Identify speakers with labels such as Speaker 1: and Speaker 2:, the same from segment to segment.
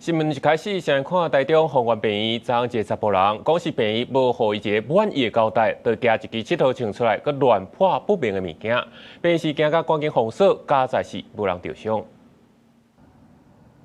Speaker 1: 新聞一開始先看台中豐原病院，昨一個查甫人講是病院無予伊一個滿意的交代，就夾一支鐵頭槍出來，佮亂破不明的物件。病院是驚甲趕緊封鎖，加在是無人受傷。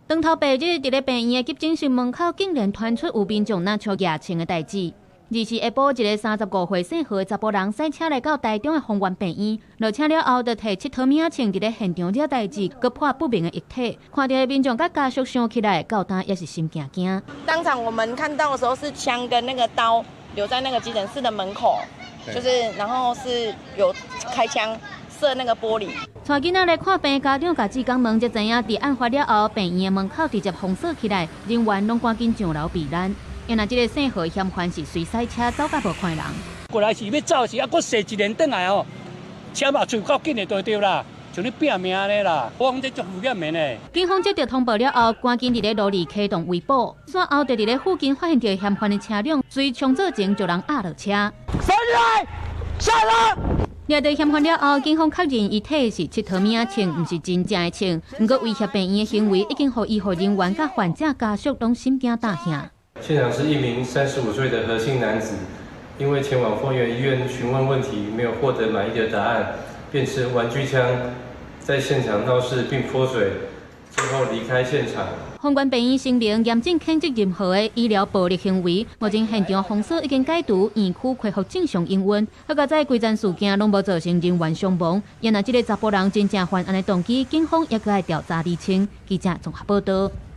Speaker 1: 當頭8日，佇咧病院的急診室門口，竟然傳出有民眾拿槍舉槍的代誌。24日下晡，一個35歲姓何的查甫人賽車來到台中的豐原病院，落車了後，就摕七頭名槍佇咧現場惹代誌，佮破不明的液體。看到民眾佮家屬想起來，到當也是心驚驚。
Speaker 2: 當場我們看到的時候，是槍跟那個刀留在那個急診室的門口，就是然後是有開槍射那個玻璃。帶囡仔來看病，家長甲志剛問，才知影佇案發了後，病院的門口直接封鎖起來，人員攏趕緊上樓避難。原來這個姓何嫌犯是隨賽車走甲無看人，
Speaker 3: 過來是要走時，啊，佫射一連轉來哦，車嘛最夠緊的就對啦，像你拼命咧啦，我講這足危險的。警方接到通報了後，趕緊佇咧路裡啟動圍捕，隨後就佇咧附近發現到嫌犯的車輛，隨衝做前就人壓落車。上來，上來！掠到嫌犯了後，警方確認伊體是七頭名槍，唔是真正的槍。不過威脅病院的行為，已經讓醫護人員甲患者家屬攏心驚膽嚇。
Speaker 4: 現場是一名35歲的何姓男子，因為前往豐原醫院詢問問題，沒有獲得滿意的答案，便持玩具槍在現場鬧事並潑水，最後離開現場。
Speaker 1: 豐原病院聲明嚴正譴責任何的醫療暴力行為，目前現場封鎖已經解除，院區恢復正常營運。好在規件事件攏無造成人員傷亡，原來這個查甫人真正犯案的動機，警方也擱愛調查釐清。記者綜合報道。